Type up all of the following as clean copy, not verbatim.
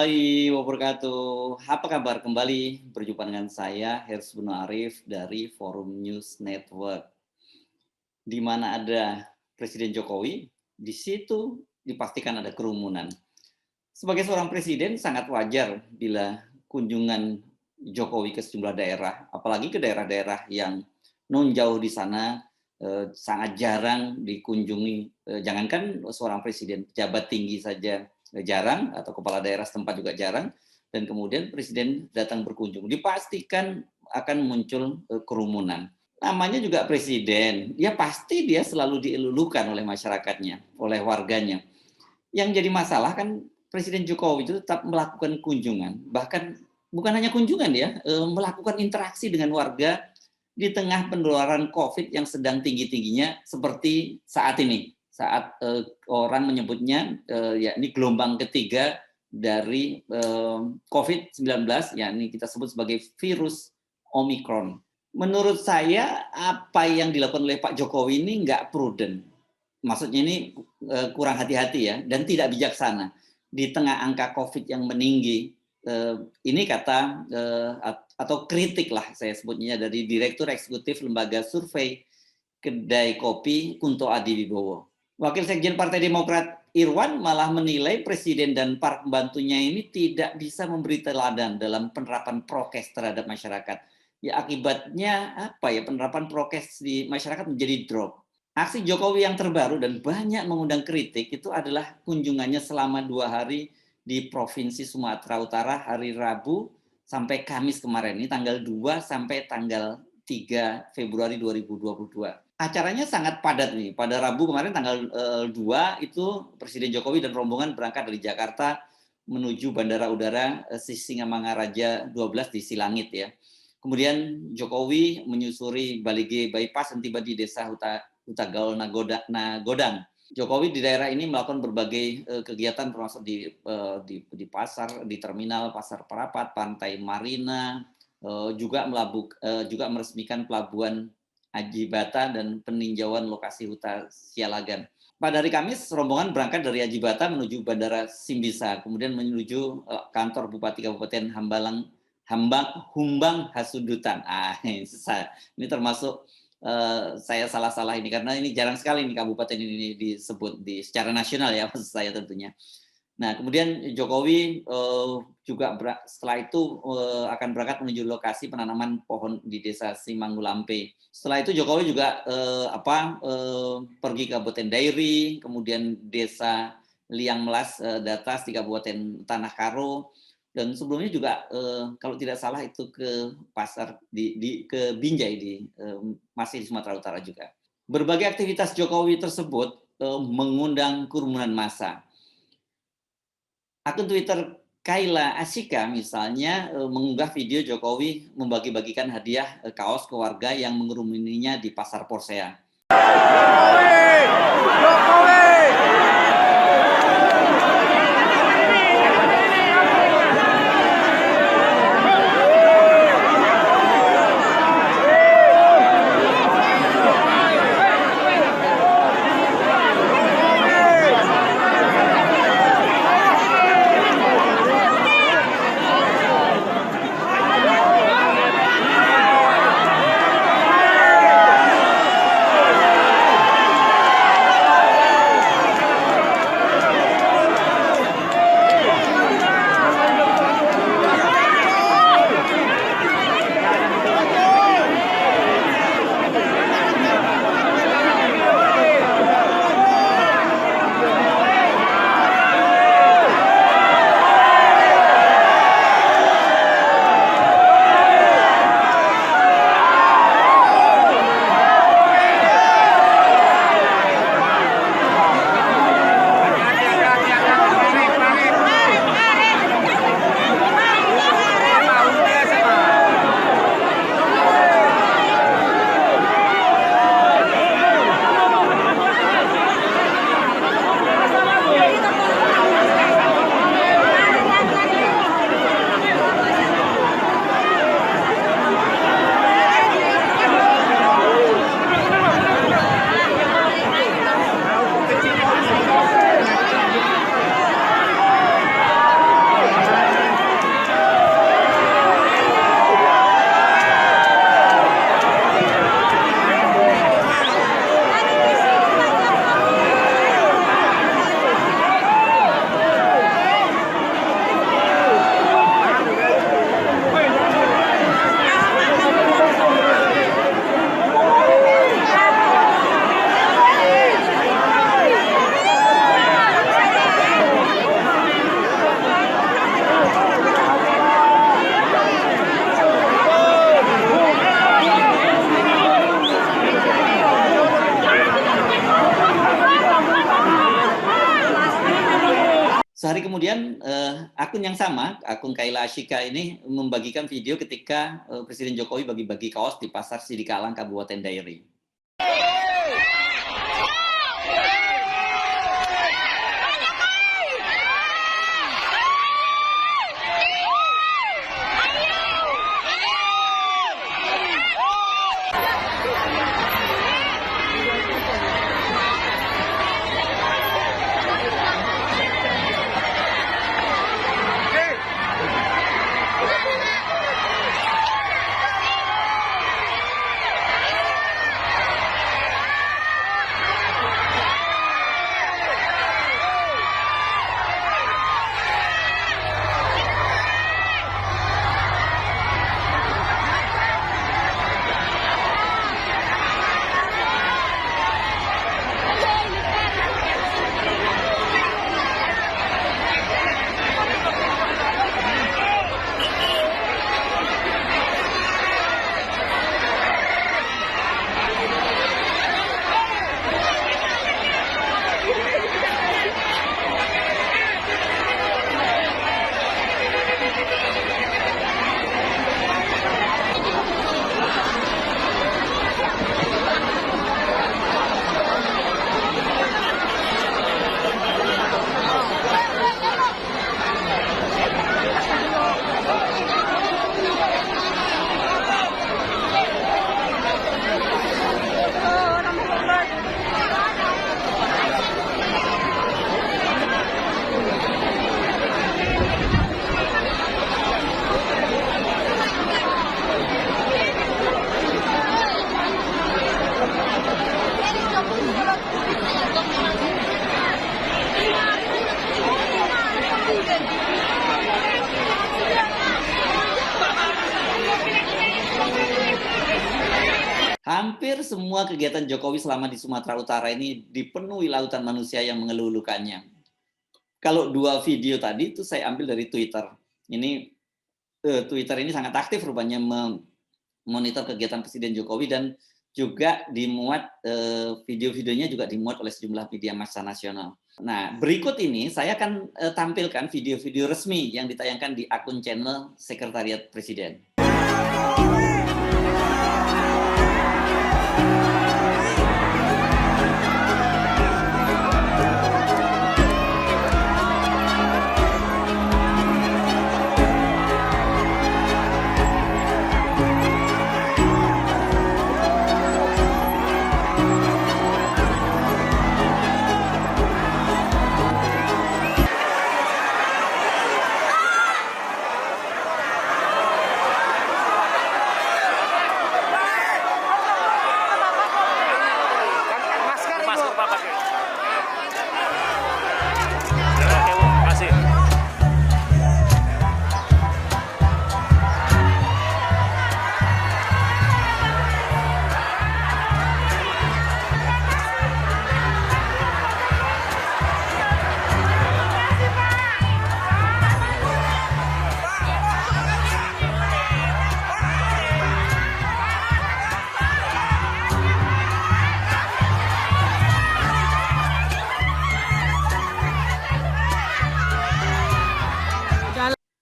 warahmatullahi wabarakatuh. Apa kabar? Kembali berjumpa dengan saya, Hersy Bunu Arif dari Forum News Network. Di mana ada Presiden Jokowi, di situ dipastikan ada kerumunan. Sebagai seorang presiden, sangat wajar bila kunjungan Jokowi ke sejumlah daerah, apalagi ke daerah-daerah yang non jauh di sana, sangat jarang dikunjungi. Jangankan seorang presiden, pejabat tinggi saja jarang, atau kepala daerah setempat juga jarang, dan kemudian presiden datang berkunjung. Dipastikan akan muncul kerumunan. Namanya juga presiden, ya pasti dia selalu dielulukan oleh masyarakatnya, oleh warganya. Yang jadi masalah kan Presiden Jokowi itu tetap melakukan kunjungan, bahkan bukan hanya kunjungan ya, melakukan interaksi dengan warga di tengah penularan COVID yang sedang tinggi-tingginya seperti saat ini. Saat orang menyebutnya yakni gelombang ketiga dari COVID-19, yakni kita sebut sebagai virus Omicron. Menurut saya apa yang dilakukan oleh Pak Jokowi ini nggak prudent. Maksudnya ini kurang hati-hati ya, dan tidak bijaksana. Di tengah angka COVID yang meninggi, ini kata atau kritik lah saya sebutnya dari Direktur Eksekutif Lembaga Survei Kedai Kopi Kunto Adiwibowo. Wakil Sekjen Partai Demokrat Irwan malah menilai Presiden dan para pembantunya ini tidak bisa memberi teladan dalam penerapan prokes terhadap masyarakat. Ya akibatnya apa ya, penerapan prokes di masyarakat menjadi drop. Aksi Jokowi yang terbaru dan banyak mengundang kritik itu adalah kunjungannya selama 2 hari di Provinsi Sumatera Utara hari Rabu sampai Kamis kemarin, ini tanggal 2 sampai tanggal 3 Februari 2022. Acaranya sangat padat nih. Pada Rabu kemarin tanggal 2 itu Presiden Jokowi dan rombongan berangkat dari Jakarta menuju Bandara Udara Sisingamangaraja 12 di Silangit ya. Kemudian Jokowi menyusuri Balige Bypass dan tiba di Desa Hutagaul Nagodang. Jokowi di daerah ini melakukan berbagai kegiatan termasuk di pasar, di terminal Pasar Parapat, Pantai Marina, juga meresmikan pelabuhan Aji Bata dan peninjauan lokasi Huta Sialagan. Pada hari Kamis, rombongan berangkat dari Aji Bata menuju Bandara Simbisa, kemudian menuju kantor Bupati Kabupaten Humbang Hasudutan. Ini termasuk saya salah ini karena ini jarang sekali nih kabupaten ini disebut secara nasional ya, maksud saya tentunya. Nah kemudian Jokowi juga setelah itu akan berangkat menuju lokasi penanaman pohon di Desa Simanggulampe. Setelah itu Jokowi juga pergi ke Kabupaten Dairi, kemudian Desa Liang Melas Datas di Kabupaten Tanah Karo. Dan sebelumnya juga kalau tidak salah itu ke pasar ke Binjai masih di Sumatera Utara juga. Berbagai aktivitas Jokowi tersebut mengundang kerumunan massa. Akun Twitter Kayla Asika misalnya mengunggah video Jokowi membagi-bagikan hadiah kaos ke warga yang mengerumuninya di Pasar Porsea. Jokowi! Sehari kemudian akun yang sama, akun Kaila Ashika ini membagikan video ketika Presiden Jokowi bagi-bagi kaos di Pasar Sidikalang, Kabupaten Dairi. Hampir semua kegiatan Jokowi selama di Sumatera Utara ini dipenuhi lautan manusia yang mengeluh-elukannya. Kalau dua video tadi itu saya ambil dari Twitter. Ini Twitter ini sangat aktif rupanya memonitor kegiatan Presiden Jokowi dan juga dimuat video-videonya juga dimuat oleh sejumlah media massa nasional. Nah, berikut ini saya akan tampilkan video-video resmi yang ditayangkan di akun channel Sekretariat Presiden.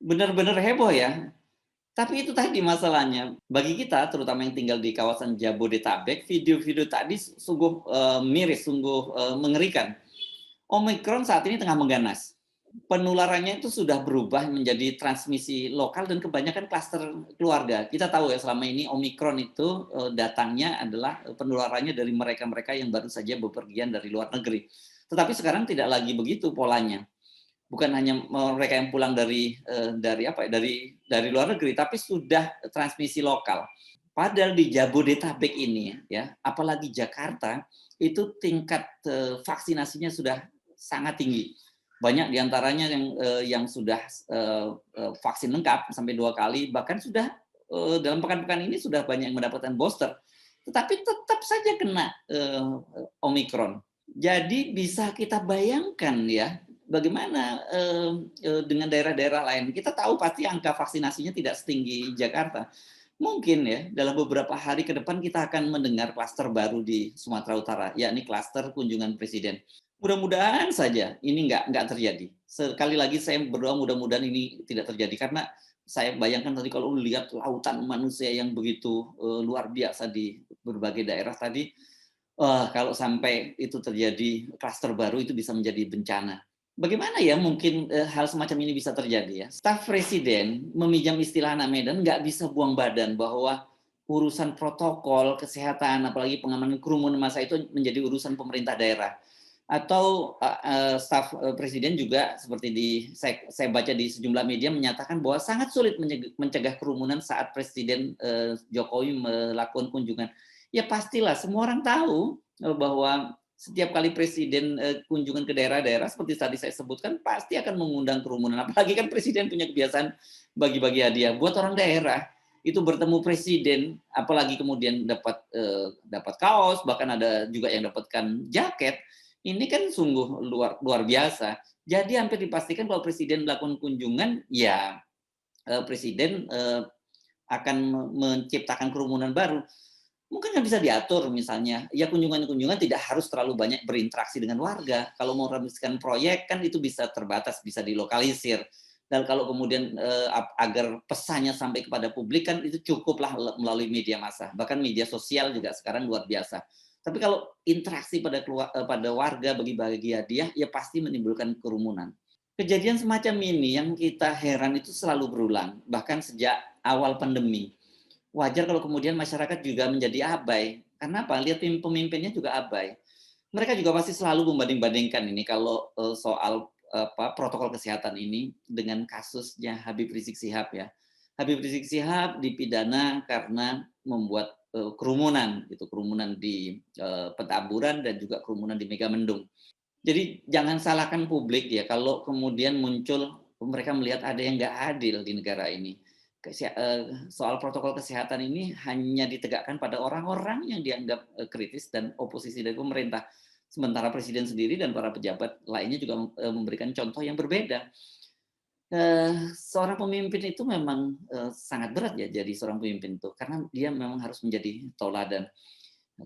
Benar-benar heboh ya. Tapi itu tadi masalahnya. Bagi kita, terutama yang tinggal di kawasan Jabodetabek, video-video tadi sungguh miris, sungguh mengerikan. Omikron saat ini tengah mengganas. Penularannya itu sudah berubah menjadi transmisi lokal dan kebanyakan klaster keluarga. Kita tahu ya selama ini Omikron itu datangnya adalah penularannya dari mereka-mereka yang baru saja bepergian dari luar negeri. Tetapi sekarang tidak lagi begitu polanya. Bukan hanya mereka yang pulang dari luar negeri, tapi sudah transmisi lokal. Padahal di Jabodetabek ini, ya, apalagi Jakarta, itu tingkat vaksinasinya sudah sangat tinggi. Banyak diantaranya yang sudah vaksin lengkap sampai 2 kali, bahkan sudah dalam pekan-pekan ini sudah banyak yang mendapatkan booster. Tetapi tetap saja kena Omikron. Jadi bisa kita bayangkan ya, bagaimana dengan daerah-daerah lain. Kita tahu pasti angka vaksinasinya tidak setinggi Jakarta. Mungkin ya, dalam beberapa hari ke depan kita akan mendengar klaster baru di Sumatera Utara, yakni klaster kunjungan presiden. Mudah-mudahan saja ini nggak terjadi. Sekali lagi saya berdoa mudah-mudahan ini tidak terjadi, karena saya bayangkan tadi kalau lihat lautan manusia yang begitu, luar biasa di berbagai daerah tadi, kalau sampai itu terjadi klaster baru itu bisa menjadi bencana. Bagaimana ya mungkin, hal semacam ini bisa terjadi ya? Staf presiden meminjam istilah anak Medan nggak bisa buang badan bahwa urusan protokol kesehatan, apalagi pengamanan kerumunan massa itu menjadi urusan pemerintah daerah. Atau, staf, presiden juga seperti saya baca di sejumlah media menyatakan bahwa sangat sulit mencegah kerumunan saat Presiden, Jokowi melakukan kunjungan. Ya pastilah semua orang tahu, bahwa setiap kali presiden, kunjungan ke daerah-daerah seperti tadi saya sebutkan pasti akan mengundang kerumunan, apalagi kan presiden punya kebiasaan bagi-bagi hadiah. Buat orang daerah, itu bertemu presiden, apalagi kemudian dapat kaos, bahkan ada juga yang dapatkan jaket, ini kan sungguh luar luar biasa. Jadi hampir dipastikan kalau presiden melakukan kunjungan, ya, presiden, akan menciptakan kerumunan baru. Mungkin yang bisa diatur misalnya, ya kunjungan-kunjungan tidak harus terlalu banyak berinteraksi dengan warga. Kalau mau meneruskan proyek kan itu bisa terbatas, bisa dilokalisir. Dan kalau kemudian agar pesannya sampai kepada publik kan itu cukuplah melalui media massa. Bahkan media sosial juga sekarang luar biasa. Tapi kalau interaksi pada warga bagi-bagi hadiah, ya pasti menimbulkan kerumunan. Kejadian semacam ini yang kita heran itu selalu berulang, bahkan sejak awal pandemi. Wajar kalau kemudian masyarakat juga menjadi abai. Karena apa? Lihat pemimpinnya juga abai. Mereka juga pasti selalu membanding-bandingkan ini kalau, soal, protokol kesehatan ini dengan kasusnya Habib Rizik Sihab ya. Habib Rizik Sihab dipidana karena membuat, kerumunan gitu, kerumunan di, Petamburan dan juga kerumunan di Megamendung. Jadi jangan salahkan publik ya kalau kemudian muncul mereka melihat ada yang nggak adil di negara ini. Soal protokol kesehatan ini hanya ditegakkan pada orang-orang yang dianggap, kritis dan oposisi dari pemerintah. Sementara presiden sendiri dan para pejabat lainnya juga, memberikan contoh yang berbeda. Seorang pemimpin itu memang, sangat berat ya jadi seorang pemimpin itu, karena dia memang harus menjadi tauladan.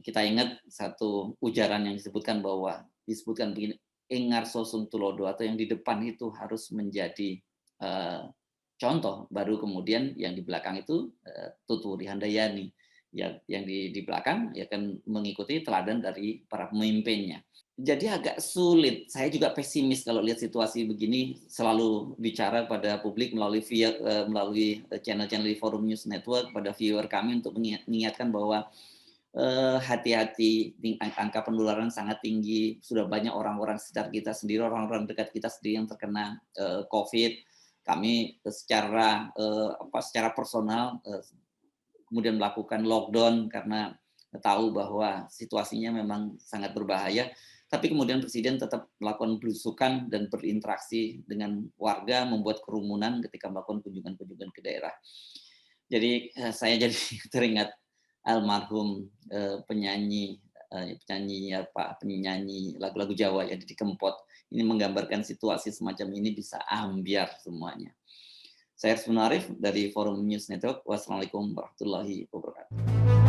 Kita ingat satu ujaran yang disebutkan begini, "Engarso Suntulodo," atau yang di depan itu harus menjadi, eee, contoh, baru kemudian yang di belakang itu, Tuturi Handayani. Yang di belakang ya kan mengikuti teladan dari para pemimpinnya. Jadi agak sulit, saya juga pesimis kalau lihat situasi begini, selalu bicara pada publik melalui channel-channel di Forum News Network, pada viewer kami untuk mengingatkan bahwa hati-hati, angka penularan sangat tinggi, sudah banyak orang-orang sekitar kita sendiri, orang-orang dekat kita sendiri yang terkena, Covid. Kami secara personal, kemudian melakukan lockdown karena tahu bahwa situasinya memang sangat berbahaya, tapi kemudian presiden tetap melakukan belusukan dan berinteraksi dengan warga, membuat kerumunan ketika melakukan kunjungan-kunjungan ke daerah. Jadi, saya jadi teringat almarhum, penyanyi lagu-lagu Jawa ya, Didi Kempot. Ini menggambarkan situasi semacam ini bisa ambyar semuanya. Saya Arsy Munarif dari Forum News Network. Wassalamualaikum warahmatullahi wabarakatuh.